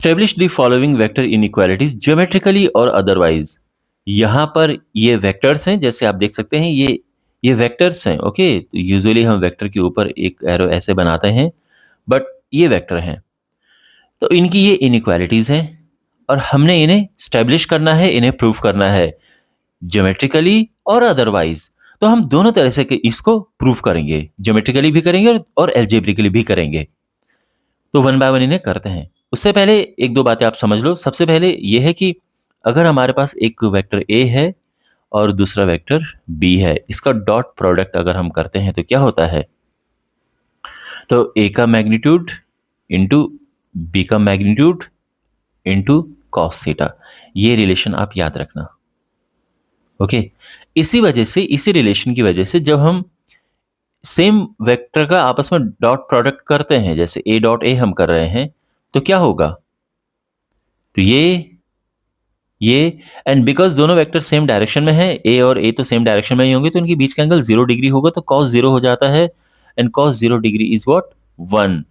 Establish the following vector inequalities geometrically और otherwise. यहाँ पर ये वेक्टर्स हैं, जैसे आप देख सकते हैं ये वेक्टर्स हैं। ओके, तो यूजुअली हम वेक्टर के ऊपर एक एरो ऐसे बनाते हैं, बट ये वेक्टर हैं, तो इनकी ये इनइक्वालिटीज हैं और हमने इन्हें स्टेब्लिश करना है, इन्हें प्रूव करना है ज्योमेट्रिकली और अदरवाइज। तो हम दोनों तरह से इसको प्रूव करेंगे, ज्योमेट्रिकली भी करेंगे और एल्जेब्रिकली भी करेंगे। तो वन बाय वन इन्हें करते हैं। उससे पहले एक दो बातें आप समझ लो। सबसे पहले ये है कि अगर हमारे पास एक वेक्टर ए है और दूसरा वेक्टर बी है, इसका डॉट प्रोडक्ट अगर हम करते हैं तो क्या होता है, तो ए का मैग्नीट्यूड इंटू बी का मैग्नीट्यूड इंटू कॉस थीटा, ये रिलेशन आप याद रखना। ओके, इसी वजह से, इसी रिलेशन की वजह से जब हम सेम वेक्टर का आपस में डॉट प्रोडक्ट करते हैं, जैसे ए डॉट ए हम कर रहे हैं, तो क्या होगा, तो ये एंड बिकॉज दोनों वेक्टर सेम डायरेक्शन में है, ए और ए तो सेम डायरेक्शन में ही होंगे, तो इनके बीच का एंगल 0 डिग्री होगा, तो कॉस 0 हो जाता है and cos 0 degree is what 1।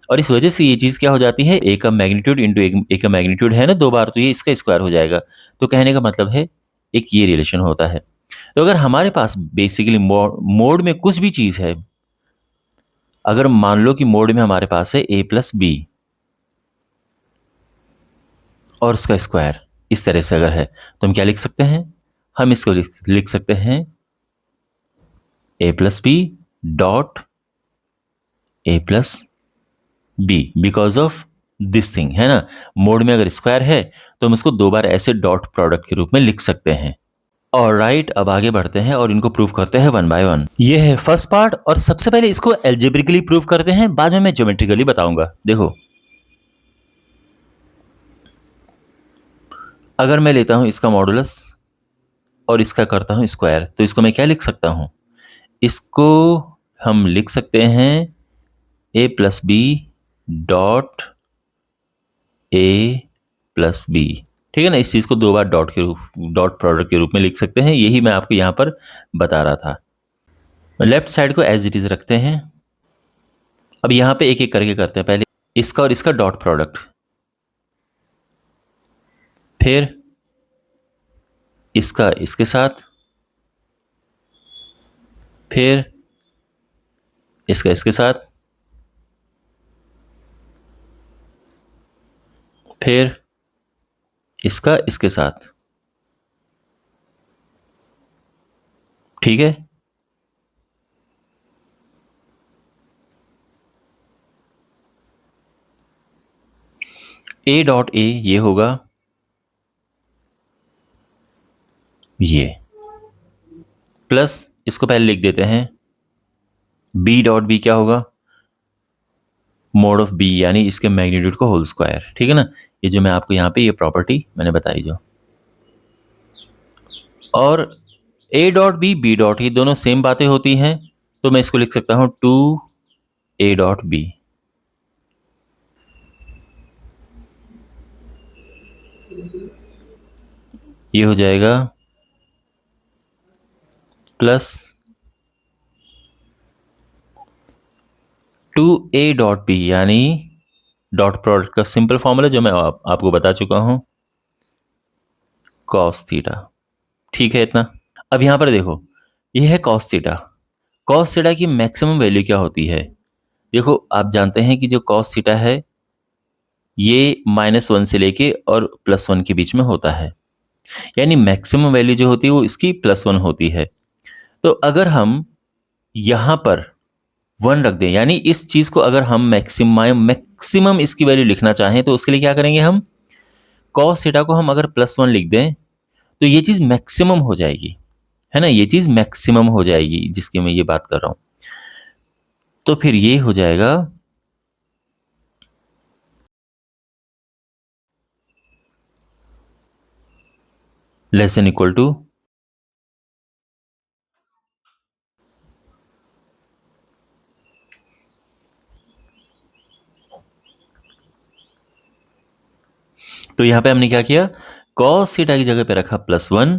और इस वजह से ये चीज क्या हो जाती है, ए का मैग्नीट्यूड इंटू ए का मैग्नीट्यूड है ना 2 बार, तो ये इसका स्क्वायर हो जाएगा। तो कहने का मतलब है एक ये रिलेशन होता है। तो अगर हमारे पास बेसिकली मोड में कुछ भी चीज है, अगर मान लो कि मोड में हमारे पास है ए प्लस बी और उसका स्क्वायर, इस तरह से अगर है, तो हम क्या लिख सकते हैं, हम इसको लिख सकते हैं A plus B dot A plus B because of this thing, है ना। मोड में अगर स्क्वायर है तो हम इसको 2 बार ऐसे डॉट प्रोडक्ट के रूप में लिख सकते हैं। और राइट, अब आगे बढ़ते हैं और इनको प्रूव करते हैं वन बाय वन। ये है फर्स्ट पार्ट, और सबसे पहले इसको एल्जेब्रिकली प्रूव करते हैं, बाद में मैं ज्योमेट्रिकली बताऊंगा। देखो, अगर मैं लेता हूं इसका मॉडुलस और इसका करता हूं स्क्वायर, तो इसको मैं क्या लिख सकता हूं, इसको हम लिख सकते हैं A plus B dot A plus B, ठीक है ना। इस चीज को 2 बार डॉट प्रोडक्ट के रूप में लिख सकते हैं, यही मैं आपको यहां पर बता रहा था। लेफ्ट साइड को एज इट इज रखते हैं। अब यहां पे एक एक करके करते हैं। पहले इसका और इसका डॉट प्रोडक्ट, फिर इसका इसके साथ, फिर इसका इसके साथ, फिर इसका इसके साथ, ठीक है। ए डॉट ए ये होगा, ये प्लस इसको पहले लिख देते हैं बी डॉट बी क्या होगा, मोड ऑफ बी, यानी इसके मैग्नीट्यूड को होल स्क्वायर, ठीक है ना। ये जो मैं आपको यहाँ पे ये प्रॉपर्टी मैंने बताई जो, और ए डॉट बी डॉट, ये दोनों सेम बातें होती हैं, तो मैं इसको लिख सकता हूं 2 ए डॉट बी। ये हो जाएगा प्लस 2 ए डॉट बी, यानी डॉट प्रोडक्ट का सिंपल फॉर्मूला जो मैं आपको बता चुका हूं, कॉस थीटा, ठीक है इतना। अब यहां पर देखो, ये है कॉस थीटा। कॉस थीटा की मैक्सिमम वैल्यू क्या होती है, देखो आप जानते हैं कि जो कॉस थीटा है ये -1 से लेके और +1 के बीच में होता है, यानी मैक्सिमम वैल्यू जो होती है वो इसकी +1 होती है। तो अगर हम यहां पर 1 रख दें, यानी इस चीज को अगर हम मैक्सिमम इसकी वैल्यू लिखना चाहें, तो उसके लिए क्या करेंगे, हम कॉस थीटा को हम अगर +1 लिख दें तो ये चीज मैक्सिमम हो जाएगी, है ना। ये चीज मैक्सिमम हो जाएगी जिसकी मैं ये बात कर रहा हूं। तो फिर ये हो जाएगा लेस देन इक्वल टू तो यहां पे हमने क्या किया, कॉस थीटा की जगह पे रखा +1,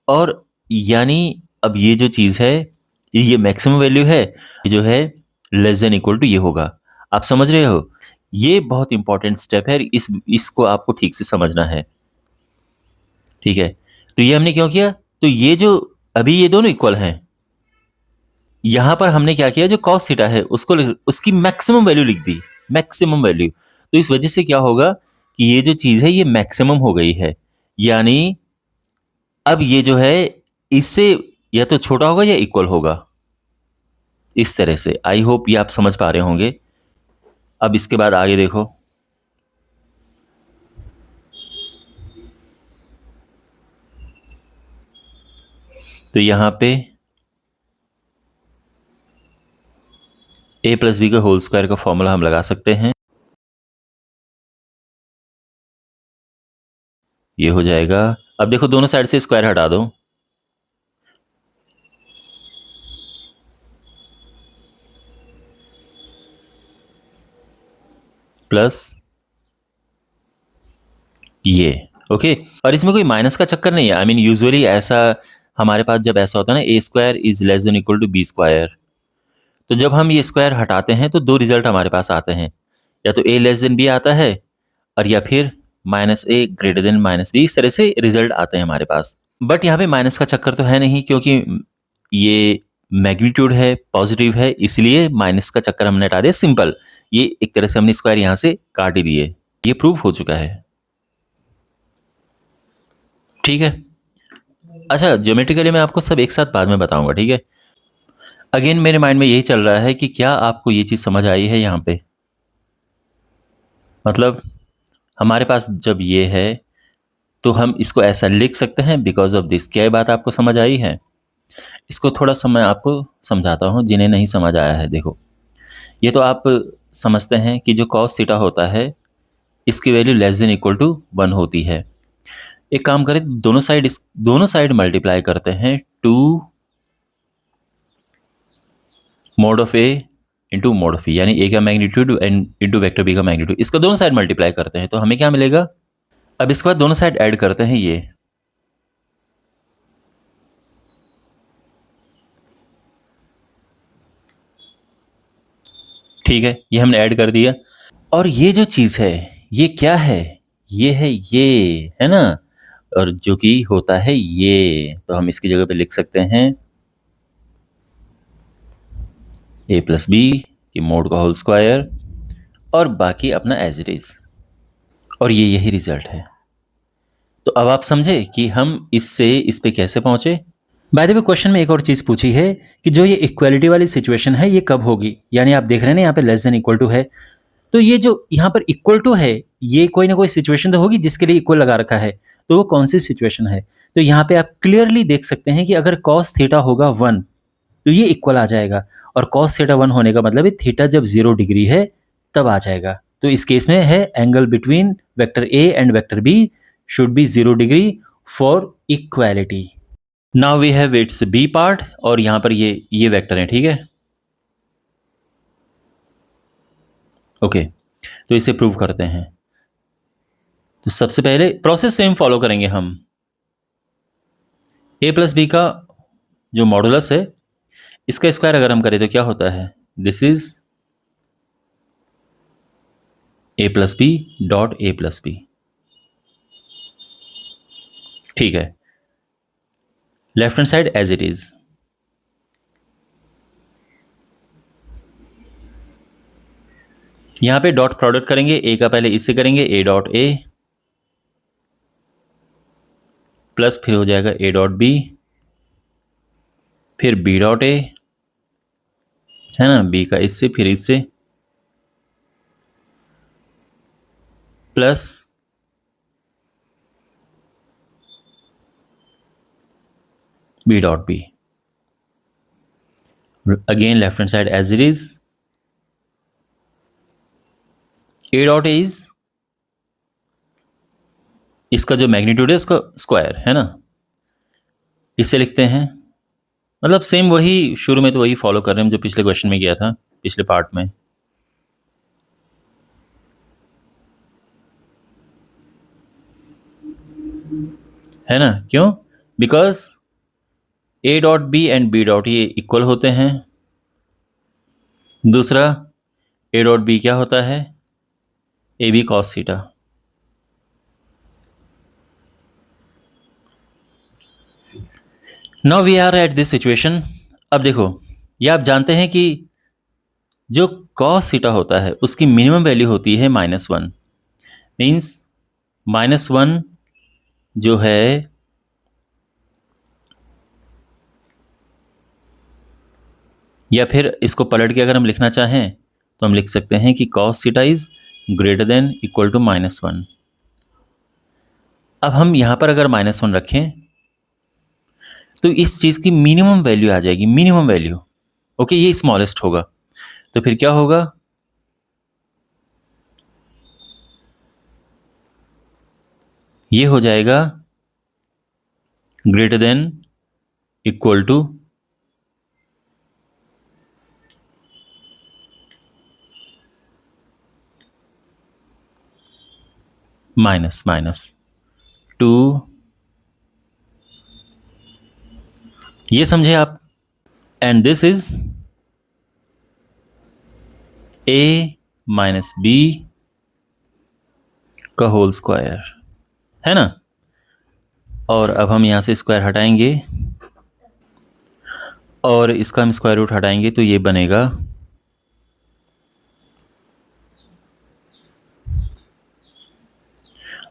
और यानी अब ये जो चीज है ये मैक्सिमम वैल्यू है, ये जो है लेस देन इक्वल टू ये होगा। आप समझ रहे हो ये बहुत इंपॉर्टेंट स्टेप है, इसको आपको ठीक से समझना है। ठीक है, तो ये हमने क्यों किया? तो ये जो अभी ये दोनों इक्वल हैं, यहां पर हमने क्या किया, जो कॉस थीटा है उसको उसकी मैक्सिमम वैल्यू लिख दी, मैक्सिमम वैल्यू। तो इस वजह से क्या होगा कि ये जो चीज है ये मैक्सिमम हो गई है, यानी अब ये जो है इससे या तो छोटा होगा या इक्वल होगा, इस तरह से। आई होप ये आप समझ पा रहे होंगे। अब इसके बाद आगे देखो, तो यहां पे a प्लस बी का होल स्क्वायर का फॉर्मूला हम लगा सकते हैं। ये हो जाएगा, अब देखो दोनों साइड से स्क्वायर हटा दो, प्लस ये, ओके। और इसमें कोई माइनस का चक्कर नहीं है। आई मीन यूजुअली ऐसा हमारे पास जब ऐसा होता है ना, A square is less than equal to B square, तो जब हम ये स्क्वायर हटाते हैं तो दो रिजल्ट हमारे पास आते हैं, या तो ए लेस देन बी आता है, और या फिर माइनस ए ग्रेटर देन माइनस बी, इस तरह से रिजल्ट आते हैं हमारे पास। बट यहाँ पे माइनस का चक्कर तो है नहीं, क्योंकि ये मैग्नीट्यूड है, पॉजिटिव है, इसलिए माइनस का चक्कर हमने हटा दिया। सिंपल, ये एक तरह से हमने स्क्वायर यहाँ से काट ही दिए, ये प्रूफ हो चुका है। ठीक है, अच्छा ज्योमेट्रिकली मैं आपको सब एक साथ बाद में बताऊंगा, ठीक है। अगेन मेरे माइंड में यही चल रहा है कि क्या आपको ये चीज समझ आई है यहाँ पे? मतलब हमारे पास जब ये है तो हम इसको ऐसा लिख सकते हैं बिकॉज ऑफ दिस। क्या ये बात आपको समझ आई है? इसको थोड़ा सा मैं आपको समझाता हूँ जिन्हें नहीं समझ आया है। देखो, ये तो आप समझते हैं कि जो कॉस थीटा होता है इसकी value less than equal to 1 होती है। एक काम करें, दोनों साइड मल्टीप्लाई करते हैं, 2 mod of A into mod of E, यानी ए का magnitude and into vector B का मैग्नीट्यूड, इसका दोनों साइड मल्टीप्लाई करते हैं तो हमें क्या मिलेगा? अब इसके बाद दोनों साइड ऐड करते हैं ये, ठीक है, ये हमने ऐड कर दिया। और ये जो चीज है ये क्या है? ये है ये, है ना? और जो कि होता है ये, तो हम इसकी जगह पे लिख सकते हैं ए प्लस बी की मोड का होल स्क्वायर, और बाकी अपना एज इट इज, और ये यही रिजल्ट है। तो अब आप समझे कि हम इससे इस पे कैसे पहुंचे। बाय द वे क्वेश्चन में एक और चीज पूछी है कि जो ये इक्वालिटी वाली सिचुएशन है ये कब होगी, यानी आप देख रहे हैं ना यहाँ पे लेस देन इक्वल टू है, तो ये जो यहाँ पर इक्वल टू है ये कोई ना कोई सिचुएशन तो होगी जिसके लिए इक्वल लगा रखा है, तो वो कौन सी सिचुएशन है? तो यहाँ पे आप क्लियरली देख सकते हैं कि अगर कॉस थीटा होगा 1 तो ये इक्वल आ जाएगा, और कॉस थीटा 1 होने का मतलब है थीटा जब 0 डिग्री है तब आ जाएगा। तो इस केस में है angle between vector a and vector b should be 0 degree for equality. Now we have its b part, और यहां पर ये वेक्टर है, ठीक है। ओके, तो इसे प्रूव करते हैं। तो सबसे पहले प्रोसेस सेम फॉलो करेंगे हम। ए प्लस बी का जो मॉडुलस है इसका स्क्वायर अगर हम करें तो क्या होता है? This is a plus B dot A plus B, ठीक है। Left hand side as it is, यहां पे डॉट प्रोडक्ट करेंगे, ए का पहले इससे करेंगे, ए डॉट ए प्लस फिर हो जाएगा ए डॉट बी, फिर बी डॉट ए, है ना, बी का इससे फिर इससे, plus B dot b, again left hand side as it is, a dot a is इसका जो मैग्नीट्यूड है उसका स्क्वायर, है ना, इससे लिखते हैं। मतलब सेम वही, शुरू में तो वही फॉलो कर रहे हैं जो पिछले क्वेश्चन में किया था, पिछले पार्ट में। है ना, क्यों? Because a dot b and b dot ये इक्वल होते हैं। दूसरा, ए डॉट बी क्या होता है? A b cos theta. Now we are at this situation. अब देखो, ये आप जानते हैं कि जो कॉस थीटा होता है उसकी मिनिमम वैल्यू होती है -1। मीन्स -1 जो है या फिर इसको पलट के अगर हम लिखना चाहें तो हम लिख सकते हैं कि cos theta is greater than equal to -1। अब हम यहां पर अगर -1 रखें तो इस चीज की मिनिमम वैल्यू आ जाएगी, मिनिमम वैल्यू। ओके, ये स्मॉलेस्ट होगा। तो फिर क्या होगा, ये हो जाएगा ग्रेटर देन इक्वल टू -2। ये समझे आप? And this is a minus b का होल स्क्वायर, है ना। और अब हम यहां से स्क्वायर हटाएंगे और इसका हम स्क्वायर रूट हटाएंगे तो ये बनेगा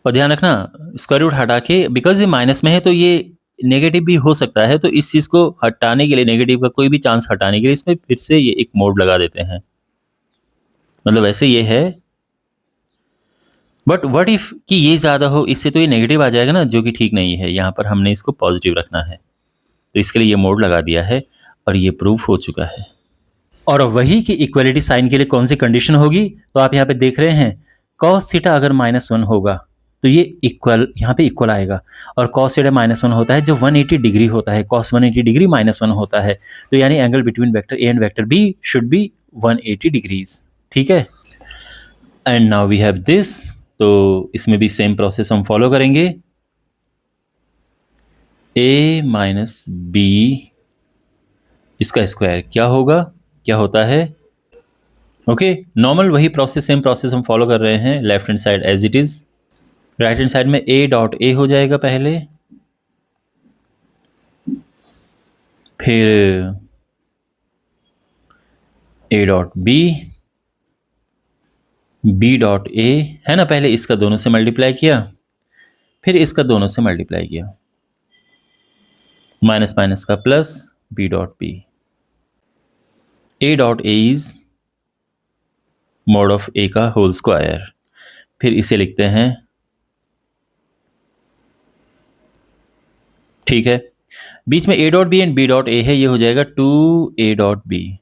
और ध्यान रखना स्क्वायर रूट हटा के, बिकॉज ये माइनस में है तो ये नेगेटिव भी हो सकता है, तो इस चीज को हटाने के लिए, नेगेटिव का कोई भी चांस हटाने के लिए इसमें फिर से ये एक मोड लगा देते हैं। मतलब ऐसे ये है, बट व्हाट इफ कि ये ज्यादा हो, इससे तो ये नेगेटिव आ जाएगा ना, जो कि ठीक नहीं है। यहाँ पर हमने इसको पॉजिटिव रखना है, तो इसके लिए ये मोड लगा दिया है और ये प्रूफ हो चुका है। और वही कि इक्वलिटी साइन के लिए कौन सी कंडीशन होगी, तो आप यहाँ पे देख रहे हैं कॉस थीटा अगर -1 होगा तो ये इक्वल, यहाँ पे इक्वल आएगा। और कॉस थीटा -1 होता है जो 180 डिग्री होता है, कॉस 180 डिग्री -1 होता है। तो यानी angle between vector a and vector b should be 180 degrees. ठीक है, and now we have this. तो इसमें भी सेम प्रोसेस हम फॉलो करेंगे। a माइनस बी इसका स्क्वायर क्या होगा, क्या होता है? ओके, नॉर्मल वही प्रोसेस, सेम प्रोसेस हम फॉलो कर रहे हैं। Left hand side as it is, right hand side में a डॉट ए हो जाएगा पहले, फिर a dot B, b dot a, है ना। पहले इसका दोनों से मल्टीप्लाई किया, फिर इसका दोनों से मल्टीप्लाई किया, माइनस माइनस का plus, b dot b. a dot a is mod of a का होल स्क्वायर। फिर इसे लिखते हैं, ठीक है, बीच में a dot b and b dot a है, ये हो जाएगा 2a dot b.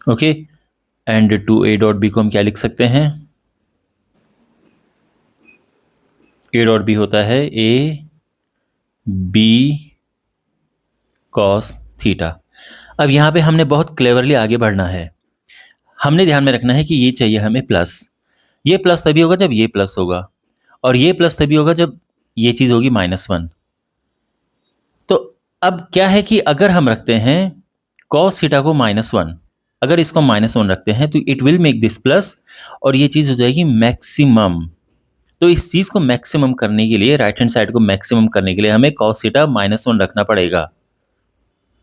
Okay, and 2a dot b को हम क्या लिख सकते हैं? a डॉट बी होता है a b कॉस थीटा। अब यहां पे हमने बहुत क्लेवरली आगे बढ़ना है। हमने ध्यान में रखना है कि ये चाहिए हमें प्लस। ये प्लस तभी होगा जब ये प्लस होगा, और ये प्लस तभी होगा जब ये चीज होगी -1। तो अब क्या है कि अगर हम रखते हैं कॉस थीटा को -1, अगर इसको -1 रखते हैं तो it will make this plus, और ये चीज हो जाएगी मैक्सिमम। तो इस चीज को मैक्सिमम करने के लिए, राइट हैंड साइड को मैक्सिमम करने के लिए हमें कॉस थीटा -1 रखना पड़ेगा।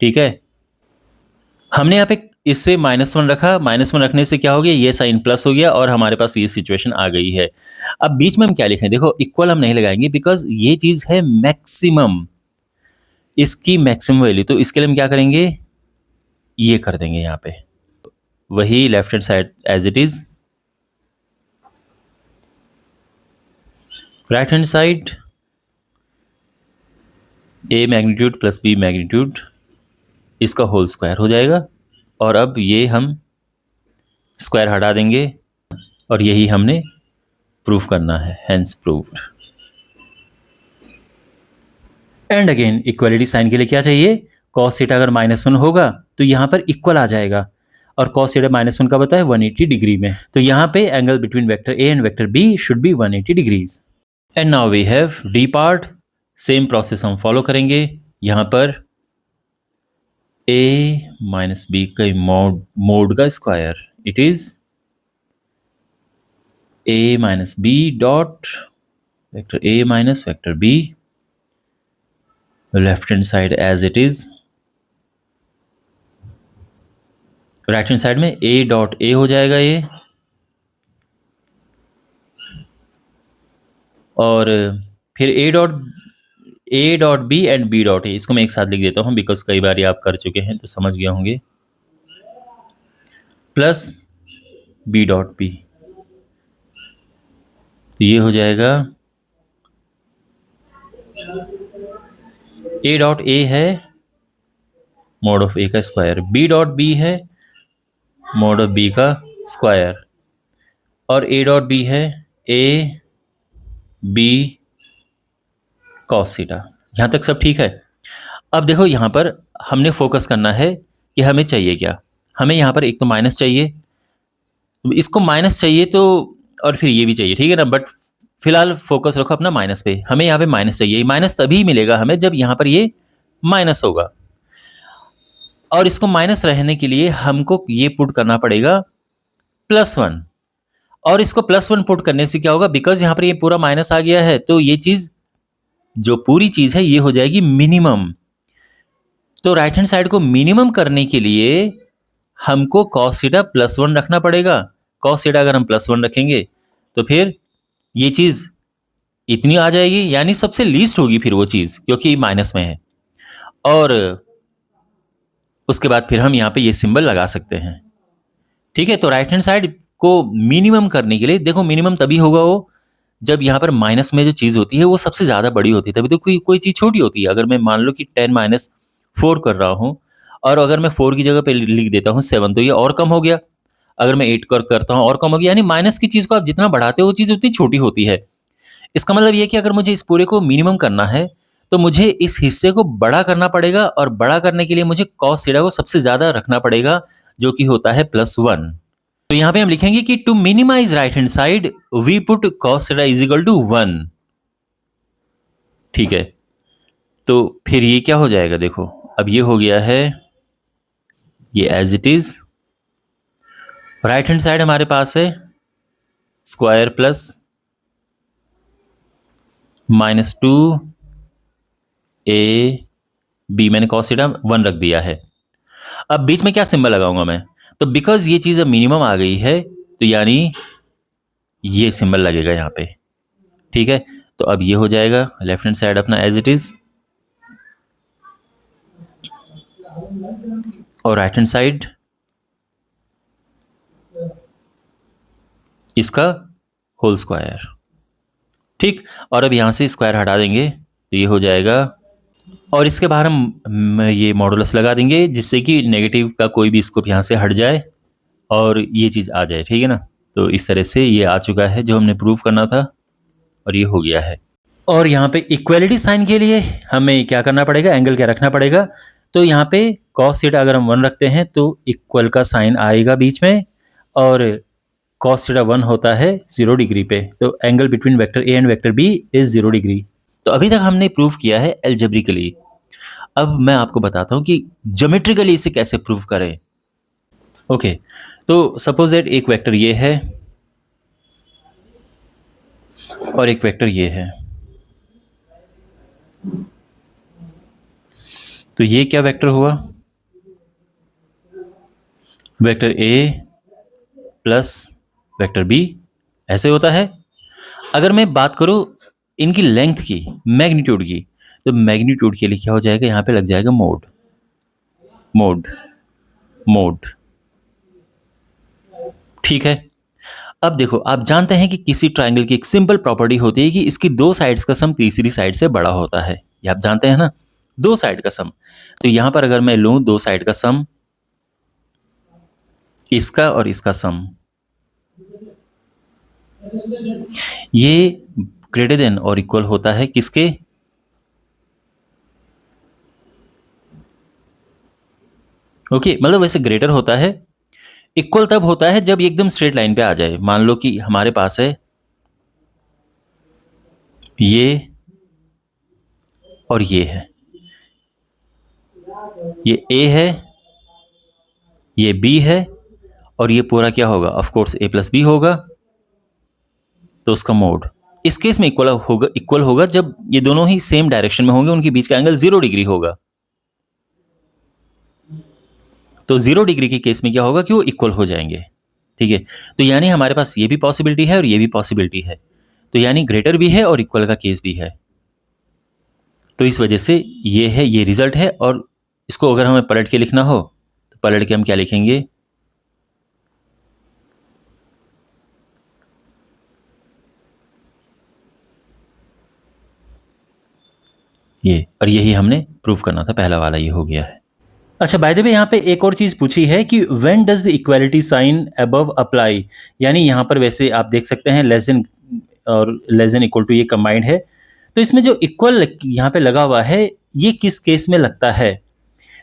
ठीक है, हमने यहाँ पे इससे -1 रखा, -1 रखने से क्या हो गया, ये साइन प्लस हो गया और हमारे पास ये सिचुएशन आ गई है। अब बीच में हम क्या लिखें? देखो, इक्वल हम नहीं लगाएंगे बिकॉज ये चीज है मैक्सिमम, इसकी मैक्सिमम वैल्यू। तो इसके लिए हम क्या करेंगे, ये कर देंगे यहाँ पे, वही left hand side as it is, right hand side a magnitude plus b magnitude, इसका होल स्क्वायर हो जाएगा। और अब ये हम स्क्वायर हटा देंगे और यही हमने प्रूफ करना है, hence proved. And again equality sign के लिए क्या चाहिए, कॉस थीटा अगर -1 होगा तो यहाँ पर इक्वल आ जाएगा, और कॉस थीटा -1 का बताया 180 डिग्री में। तो यहाँ पे angle between vector a and vector b should be 180 degrees. And now we have d part. Same process हम फॉलो करेंगे। यहाँ पर a माइनस बी का मोड का square, it is a minus b dot vector a minus vector b, left hand side as it is, right hand side में a dot a हो जाएगा ये, और फिर a dot b and b dot ए, इसको मैं एक साथ लिख देता हूँ बिकॉज कई बार ये आप कर चुके हैं तो समझ गए होंगे, प्लस बी डॉट बी, तो ये हो जाएगा ए डॉट ए है मॉड ऑफ ए का स्क्वायर, बी डॉट बी है मॉड ऑफ बी का स्क्वायर, और ए डॉट बी है ए बी कॉस थीटा। यहां तक सब ठीक है। अब देखो यहां पर हमने फोकस करना है कि हमें चाहिए क्या। हमें यहां पर एक तो माइनस चाहिए, इसको माइनस चाहिए तो, और फिर ये भी चाहिए, ठीक है ना, बट फिलहाल फोकस रखो अपना माइनस पे। हमें यहाँ पे माइनस चाहिए, माइनस तभी मिलेगा हमें जब यहाँ पर ये माइनस होगा, और इसको माइनस रहने के लिए हमको ये पुट करना पड़ेगा +1, और इसको +1 पुट करने से क्या होगा, बिकॉज यहाँ पर ये पूरा माइनस आ गया है तो ये चीज, जो पूरी चीज है ये हो जाएगी मिनिमम। तो राइट हैंड साइड को मिनिमम करने के लिए हमको cos थीटा +1 रखना पड़ेगा। cos थीटा अगर हम +1 रखेंगे तो फिर ये चीज इतनी आ जाएगी, यानी सबसे लीस्ट होगी फिर वो चीज, क्योंकि माइनस में है। और उसके बाद फिर हम यहाँ पे ये सिंबल लगा सकते हैं, ठीक है। तो राइट हैंड साइड को मिनिमम करने के लिए, देखो मिनिमम तभी होगा वो जब यहाँ पर माइनस में जो चीज होती है वो सबसे ज्यादा बड़ी होती है, तभी तो कोई चीज छोटी होती है। अगर मैं मान लो कि 10 - 4 कर रहा हूँ, और अगर मैं 4 की जगह पे लिख देता हूँ 7, तो ये और कम हो गया। अगर मैं 8 करता हूँ और कम हो गया, यानी माइनस की चीज को आप जितना बढ़ाते हो वो चीज उतनी छोटी होती है। इसका मतलब ये कि अगर मुझे इस पूरे को मिनिमम करना है तो मुझे इस हिस्से को बड़ा करना पड़ेगा, और बड़ा करने के लिए मुझे cos थीटा को सबसे ज्यादा रखना पड़ेगा, जो कि होता है +1। तो यहां पे हम लिखेंगे कि to minimize right hand side we put cos theta is equal to 1, ठीक है। तो फिर ये क्या हो जाएगा, देखो अब ये हो गया है ये as it is, right hand side हमारे पास है स्क्वायर प्लस -2 ए बी, मैंने cos थीटा 1 रख दिया है। अब बीच में क्या सिंबल लगाऊंगा मैं, तो बिकॉज ये चीज अब मिनिमम आ गई है तो यानी ये सिंबल लगेगा यहाँ पे, ठीक है। तो अब ये हो जाएगा लेफ्ट हैंड साइड अपना एज इट इज, और राइट हैंड साइड इसका होल स्क्वायर, ठीक। और अब यहां से स्क्वायर हटा देंगे तो ये हो जाएगा, और इसके बाहर हम ये मॉडुलस लगा देंगे जिससे कि नेगेटिव का कोई भी स्कोप यहाँ से हट जाए और ये चीज़ आ जाए, ठीक है ना। तो इस तरह से ये आ चुका है जो हमने प्रूव करना था, और ये हो गया है। और यहाँ पे इक्वलिटी साइन के लिए हमें क्या करना पड़ेगा, एंगल क्या रखना पड़ेगा। तो यहाँ पे cos थीटा अगर हम 1 रखते हैं तो इक्वल का साइन आएगा बीच में, और cos थीटा 1 होता है 0 डिग्री पे, तो angle between vector a and vector b is 0 degree. तो अभी तक हमने प्रूव किया है एल्जेब्रिकली। अब मैं आपको बताता हूँ कि ज्योमेट्रिकली इसे कैसे प्रूव करें। ओके, तो सपोज दैट एक वेक्टर ये है और एक वेक्टर ये है, तो ये क्या वेक्टर हुआ, vector a plus vector b, ऐसे होता है। अगर मैं बात करूं इनकी लेंथ की, मैग्नीट्यूड की, तो मैग्नीट्यूड के लिए क्या हो जाएगा, यहां पे लग जाएगा मोड, मोड, मोड, ठीक है। अब देखो आप जानते हैं कि किसी ट्राइंगल की एक सिंपल प्रॉपर्टी होती है कि इसकी दो साइड्स का सम तीसरी साइड से बड़ा होता है, ये आप जानते हैं ना, दो साइड का सम। तो यहां पर अगर मैं लूं दो साइड का सम, इसका और इसका सम, ये ग्रेटर देन और इक्वल होता है किसके, ओके, मतलब वैसे ग्रेटर होता है, इक्वल तब होता है जब एकदम स्ट्रेट लाइन पे आ जाए। मान लो कि हमारे पास है ये और ये है, ये ए है, ये बी है, और ये पूरा क्या होगा, of course a plus b होगा, तो उसका मोड इस केस में इक्वल होगा जब ये दोनों ही सेम डायरेक्शन में होंगे, उनके बीच का एंगल 0 डिग्री होगा। तो 0 डिग्री के केस में क्या होगा कि वो इक्वल हो जाएंगे। ठीक है, तो यानी हमारे पास ये भी पॉसिबिलिटी है और ये भी पॉसिबिलिटी है, तो यानी ग्रेटर भी है और इक्वल का केस भी है। तो इस वजह से ये है, ये रिजल्ट है। और इसको अगर हमें पलट के लिखना हो तो पलट के हम क्या लिखेंगे, ये, और यही हमने प्रूव करना था, पहला वाला ये हो गया है। अच्छा, बाय द वे यहाँ पे एक और चीज पूछी है कि when does the equality sign above apply, यानी यहाँ पर वैसे आप देख सकते हैं लेस देन और लेस देन इक्वल टू ये कंबाइंड है, तो इसमें जो इक्वल यहाँ पे लगा हुआ है ये किस केस में लगता है।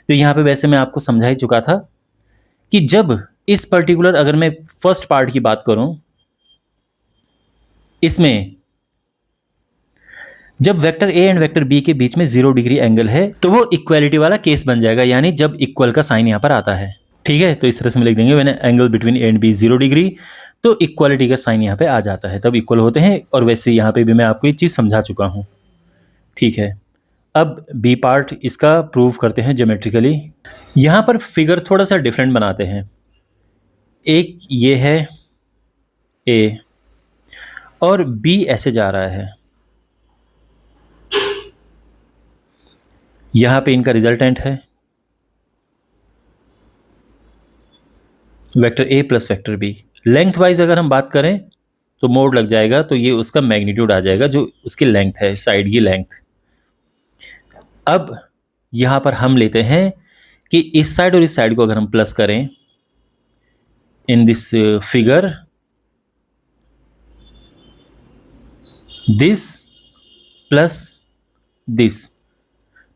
तो यहाँ पे वैसे मैं आपको समझा ही चुका था कि जब इस पर्टिकुलर, अगर मैं फर्स्ट पार्ट की बात करूं, इसमें जब vector a and vector b के बीच में 0 डिग्री एंगल है तो वो इक्वालिटी वाला केस बन जाएगा, यानी जब इक्वल का साइन यहाँ पर आता है। ठीक है, तो इस तरह से हम लिख देंगे when angle between a and b 0 degree, तो इक्वालिटी का साइन यहाँ पे आ जाता है, तब इक्वल होते हैं। और वैसे यहाँ पे भी मैं आपको ये चीज़ समझा चुका हूँ। ठीक है, अब बी पार्ट इसका प्रूव करते हैं ज्योमेट्रिकली। यहाँ पर फिगर थोड़ा सा डिफरेंट बनाते हैं। एक ये है ए और बी ऐसे जा रहा है, यहाँ पे इनका रिजल्टेंट है vector a plus vector b. Length wise अगर हम बात करें तो मोड लग जाएगा, तो ये उसका मैग्नीट्यूड आ जाएगा जो उसकी लेंथ है, साइड की लेंथ। अब यहां पर हम लेते हैं कि इस साइड और इस साइड को अगर हम प्लस करें in this figure, this plus this,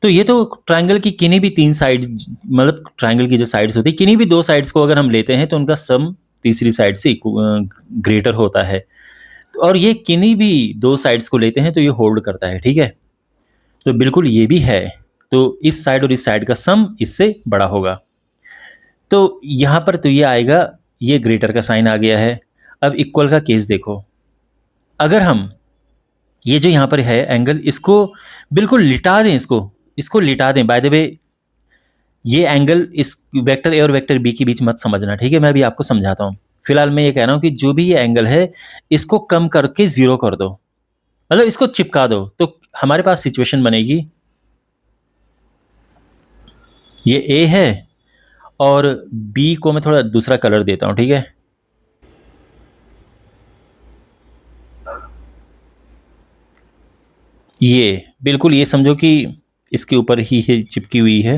तो ये तो ट्रायंगल की किन्हीं भी 3 साइड, मतलब ट्रायंगल की जो साइड्स होती है किन्हीं भी 2 साइड्स को अगर हम लेते हैं तो उनका सम तीसरी साइड से ग्रेटर होता है। और ये किन्हीं भी 2 साइड्स को लेते हैं तो ये होल्ड करता है। ठीक है, तो बिल्कुल ये भी है, तो इस साइड और इस साइड का सम इससे बड़ा होगा। तो यहां पर तो ये आएगा, ये ग्रेटर का साइन आ गया है। अब इक्वल का केस देखो, अगर हम ये जो यहां पर है एंगल, इसको बिल्कुल लिटा दें, इसको लिटा दें। बाय द वे ये एंगल इस वेक्टर ए और वेक्टर बी के बीच मत समझना, ठीक है, मैं अभी आपको समझाता हूँ। फिलहाल मैं ये कह रहा हूँ कि जो भी ये एंगल है इसको कम करके 0 कर दो, मतलब इसको चिपका दो, तो हमारे पास सिचुएशन बनेगी, ये ए है और बी को मैं थोड़ा दूसरा कलर देता हूं। ठीक है, ये बिल्कुल ये समझो कि इसके ऊपर ही है, चिपकी हुई है,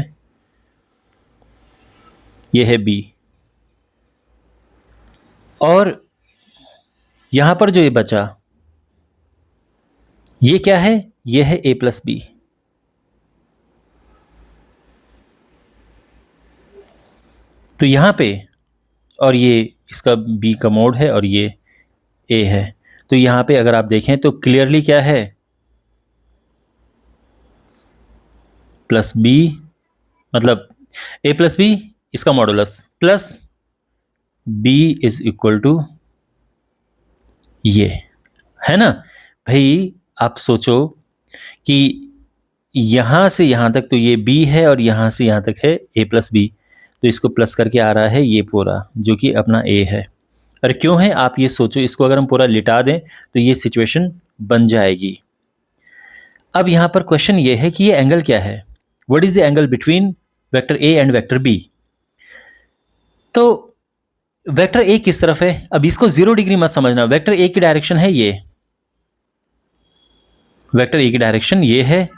ये है बी। और यहां पर जो ये बचा ये क्या है, ये है ए प्लस बी। तो यहां पे, और ये इसका बी का मोड है और ये ए है, तो यहां पे अगर आप देखें तो क्लियरली क्या है, प्लस बी, मतलब ए प्लस बी इसका modulus plus b is equal to ये, है ना भाई। आप सोचो कि यहां से यहां तक तो ये बी है और यहां से यहां तक है ए प्लस बी, तो इसको प्लस करके आ रहा है ये पूरा जो कि अपना ए है। और क्यों है आप ये सोचो, इसको अगर हम पूरा लिटा दें तो ये सिचुएशन बन जाएगी। अब यहां पर क्वेश्चन ये है कि ये एंगल क्या है, what is the angle between vector a and vector b. तो वेक्टर ए किस तरफ है, अब इसको 0 डिग्री मत समझना, वेक्टर ए की डायरेक्शन है ये, वेक्टर ए की डायरेक्शन ये है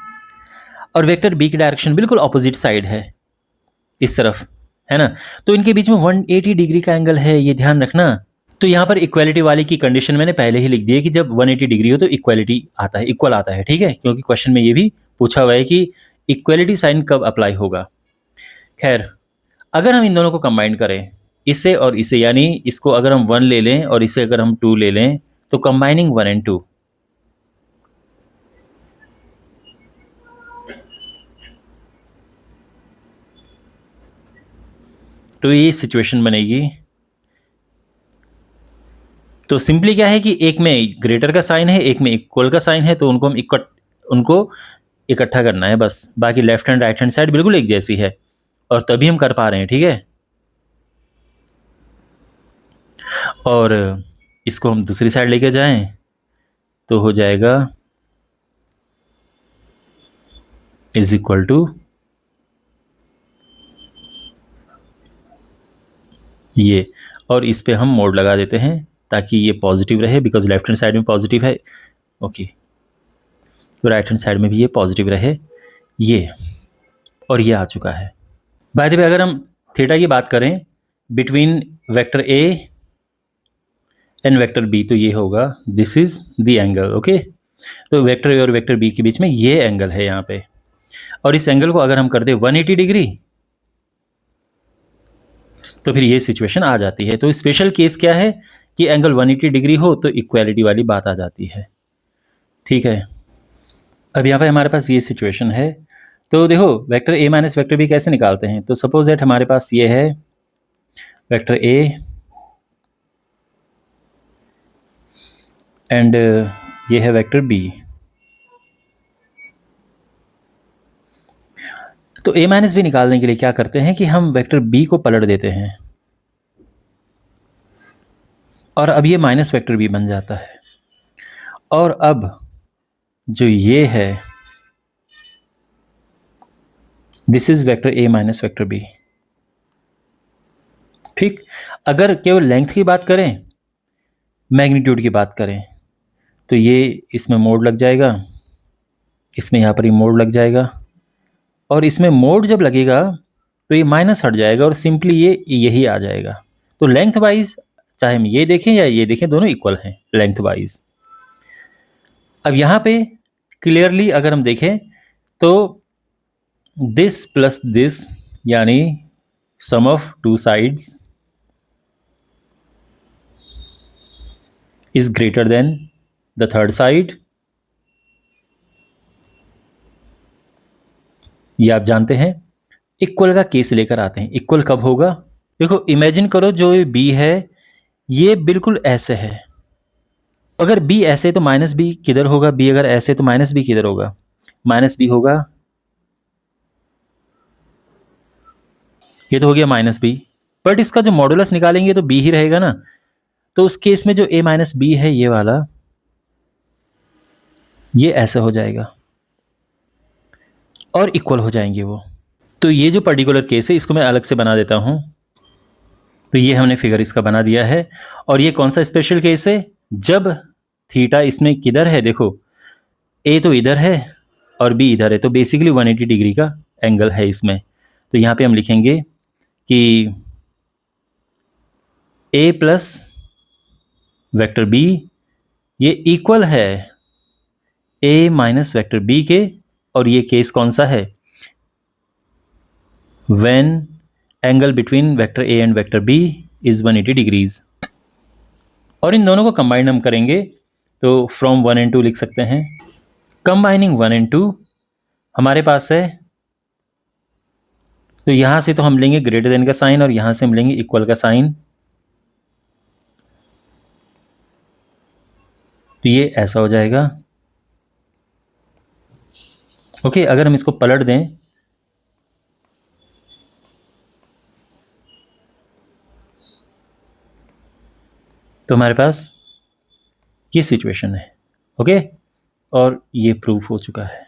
और वेक्टर बी की डायरेक्शन बिल्कुल ऑपोजिट साइड है, इस तरफ, है ना। तो इनके बीच में 180 डिग्री का एंगल है, ये ध्यान रखना। तो यहां पर इक्वालिटी वाली की कंडीशन मैंने पहले ही लिख दी है कि जब 180 डिग्री हो तो इक्वालिटी आता है, इक्वल आता है। ठीक है, क्योंकि क्वेश्चन में ये भी पूछा हुआ है कि इक्वालिटी साइन कब अप्लाई होगा। खैर, अगर हम इन दोनों को कंबाइन करें, इसे और इसे, यानी इसको अगर हम 1 ले लें और इसे अगर हम 2 ले लें, तो कंबाइनिंग 1 एंड 2, तो ये सिचुएशन बनेगी। तो सिंपली क्या है कि एक में ग्रेटर का साइन है, एक में इक्वल का साइन है, तो उनको हम उनको इकट्ठा करना है बस। बाकी left hand right hand side बिल्कुल एक जैसी है, और तभी हम कर पा रहे हैं, ठीक है। और इसको हम दूसरी साइड लेके जाएं तो हो जाएगा इज इक्वल टू ये, और इस पे हम मोड लगा देते हैं ताकि ये पॉजिटिव रहे, बिकॉज लेफ्ट हैंड साइड में पॉजिटिव है। ओके, तो राइट हैंड साइड में भी ये पॉजिटिव रहे, ये, और ये आ चुका है। बाय द वे, अगर हम थीटा की बात करें between vector a and vector b, तो ये होगा this is the angle. Okay, तो वेक्टर ए और वेक्टर बी के बीच में ये एंगल है यहाँ पे, और इस एंगल को अगर हम कर दे 180 डिग्री तो फिर ये सिचुएशन आ जाती है। तो स्पेशल केस क्या है कि एंगल 180 डिग्री हो तो इक्वालिटी वाली बात आ जाती है, ठीक है। अब यहाँ पे हमारे पास ये सिचुएशन है, तो देखो vector a minus vector b कैसे निकालते हैं। तो सपोज दैट हमारे पास ये है वेक्टर ए एंड ये है वेक्टर बी। तो ए माइनस बी निकालने के लिए क्या करते हैं कि हम वेक्टर बी को पलट देते हैं, और अब ये माइनस वेक्टर बी बन जाता है। और अब जो ये है this is vector a minus vector b, ठीक। अगर केवल लेंथ की बात करें, मैग्नीट्यूड की बात करें, तो ये इसमें मोड लग जाएगा, इसमें यहाँ पर ही मोड लग जाएगा, और इसमें मोड जब लगेगा तो ये माइनस हट जाएगा और सिंपली ये यही आ जाएगा। तो लेंथ वाइज चाहे हम ये देखें या ये देखें, दोनों इक्वल हैं लेंथ वाइज। अब यहाँ पे क्लियरली अगर हम देखें तो दिस प्लस दिस यानी sum of two sides is greater than the third side, ये आप जानते हैं। इक्वल का केस लेकर आते हैं। इक्वल कब होगा, देखो इमेजिन करो जो ये बी है ये बिल्कुल ऐसे है, अगर बी ऐसे तो माइनस बी किधर होगा, बी अगर ऐसे तो माइनस बी किधर होगा, माइनस बी होगा, ये तो हो गया माइनस बी, बट इसका जो मॉडुलस निकालेंगे तो बी ही रहेगा ना। तो उस केस में जो ए माइनस बी है ये वाला, ये ऐसा हो जाएगा और इक्वल हो जाएंगे वो। तो ये जो पर्टिकुलर केस है इसको मैं अलग से बना देता हूं। तो ये हमने फिगर इसका बना दिया है, और ये कौन सा स्पेशल केस है, जब थीटा इसमें किधर है, देखो ए तो इधर है और बी इधर है, तो बेसिकली 180 डिग्री का एंगल है इसमें। तो यहाँ पे हम लिखेंगे कि ए प्लस वेक्टर बी ये इक्वल है ए माइनस वेक्टर बी के, और ये केस कौन सा है, when angle between vector a and vector b is 180 degrees. और इन दोनों को कंबाइन हम करेंगे तो फ्रॉम 1 and 2 लिख सकते हैं। कंबाइनिंग 1 and 2 हमारे पास है, तो यहां से तो हम लेंगे ग्रेटर देन का साइन और यहां से हम लेंगे इक्वल का साइन, तो ये ऐसा हो जाएगा। ओके, अगर हम इसको पलट दें तो हमारे पास ये सिचुएशन है। ओके, और ये प्रूफ हो चुका है।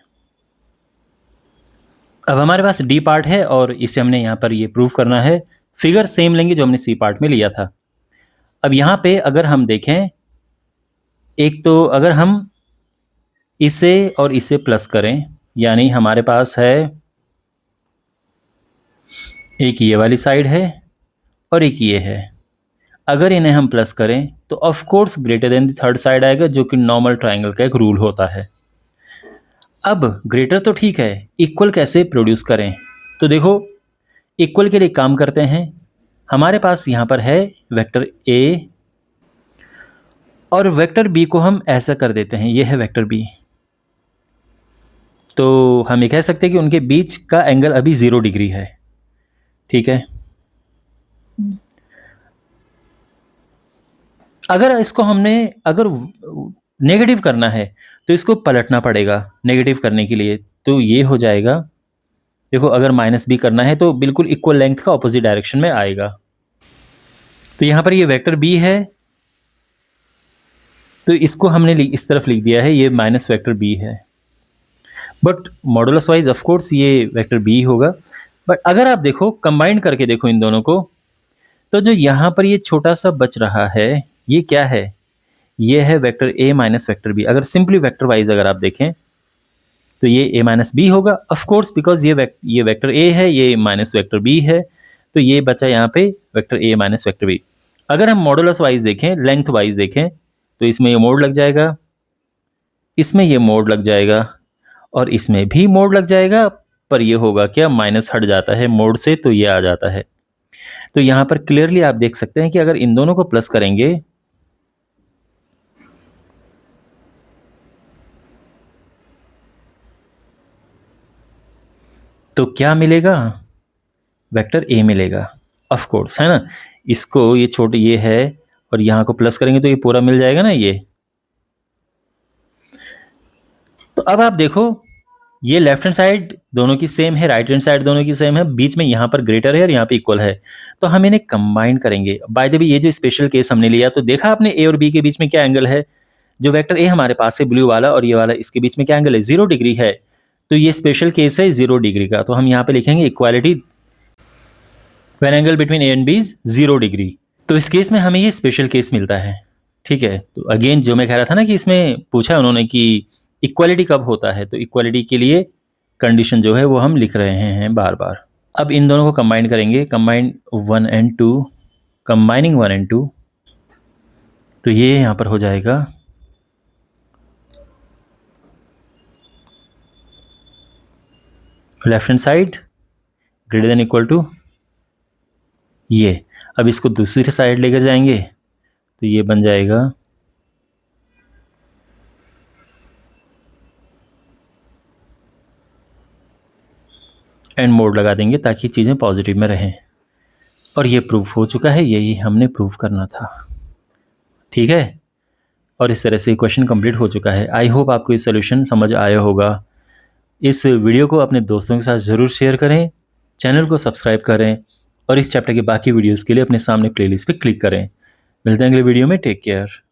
अब हमारे पास डी पार्ट है और इसे हमने यहाँ पर ये प्रूफ करना है। फिगर सेम लेंगे जो हमने सी पार्ट में लिया था। अब यहाँ पे अगर हम देखें, एक तो अगर हम इसे और इसे प्लस करें, यानी हमारे पास है एक ये वाली साइड है और एक ये है, अगर इन्हें हम प्लस करें तो of course greater than the third side आएगा, जो कि नॉर्मल ट्रायंगल का एक रूल होता है। अब ग्रेटर तो ठीक है, इक्वल कैसे प्रोड्यूस करें, तो देखो इक्वल के लिए काम करते हैं। हमारे पास यहाँ पर है वेक्टर ए और वेक्टर बी को हम ऐसा कर देते हैं, ये है वेक्टर बी। तो हम ये कह सकते हैं कि उनके बीच का एंगल अभी 0 डिग्री है, ठीक है। अगर इसको हमने अगर नेगेटिव करना है तो इसको पलटना पड़ेगा नेगेटिव करने के लिए, तो ये हो जाएगा, देखो अगर माइनस बी करना है तो बिल्कुल इक्वल लेंथ का ऑपोजिट डायरेक्शन में आएगा। तो यहाँ पर ये वेक्टर बी है, तो इसको हमने इस तरफ लिख दिया है, ये माइनस वेक्टर बी है, but modulus wise of course ये वेक्टर बी होगा। बट अगर आप देखो कंबाइन करके देखो इन दोनों को, तो जो यहाँ पर ये छोटा सा बच रहा है ये क्या है, ये है vector a minus vector b. अगर सिंपली वेक्टर वाइज अगर आप देखें तो ये ए माइनस बी होगा ऑफ कोर्स, बिकॉज ये वेक्टर ए है, ये माइनस वेक्टर बी है, तो ये बचा यहाँ पे vector a minus vector b. अगर हम मॉडुलस वाइज देखें, लेंथ वाइज देखें, तो इसमें ये मोड लग जाएगा, इसमें ये मोड लग जाएगा, और इसमें भी मोड लग जाएगा, पर ये होगा क्या, माइनस हट जाता है मोड से, तो ये आ जाता है। तो यहाँ पर क्लियरली आप देख सकते हैं कि अगर इन दोनों को प्लस करेंगे तो क्या मिलेगा, वेक्टर ए मिलेगा ऑफ कोर्स, है ना। इसको ये छोटे ये है और यहाँ को प्लस करेंगे तो ये पूरा मिल जाएगा ना ये। तो अब आप देखो ये लेफ्ट हैंड साइड दोनों की सेम है, राइट हैंड साइड दोनों की सेम है, बीच में यहाँ पर ग्रेटर है और यहाँ पे इक्वल है, तो हम इन्हें कंबाइन करेंगे। बाय द वे ये जो स्पेशल केस हमने लिया, तो देखा आपने ए और बी के बीच में क्या एंगल है, जो वेक्टर ए हमारे पास है ब्लू वाला और ये वाला, इसके बीच में क्या एंगल है, 0 डिग्री है, तो ये स्पेशल केस है 0 डिग्री का। तो हम यहाँ पे लिखेंगे equality when angle between a and b is 0 degree. तो इस केस में हमें ये स्पेशल केस मिलता है, ठीक है। तो अगेन जो मैं कह रहा था ना कि इसमें पूछा उन्होंने कि इक्वालिटी कब होता है, तो इक्वालिटी के लिए कंडीशन जो है वो हम लिख रहे हैं बार बार। अब इन दोनों को कंबाइन करेंगे, कंबाइन 1 एंड 2, कंबाइनिंग 1 एंड 2, तो ये यहाँ पर हो जाएगा left hand side greater than equal to ये। अब इसको दूसरी साइड लेकर जाएंगे तो ये बन जाएगा एंड मोड लगा देंगे ताकि चीज़ें पॉजिटिव में रहें। और ये प्रूफ हो चुका है, यही हमने प्रूफ करना था, ठीक है। और इस तरह से क्वेश्चन कंप्लीट हो चुका है। आई होप आपको ये सोल्यूशन समझ आया होगा। इस वीडियो को अपने दोस्तों के साथ ज़रूर शेयर करें, चैनल को सब्सक्राइब करें और इस चैप्टर के बाकी वीडियोस के लिए अपने सामने प्लेलिस्ट पे क्लिक करें। मिलते हैं अगले वीडियो में, टेक केयर।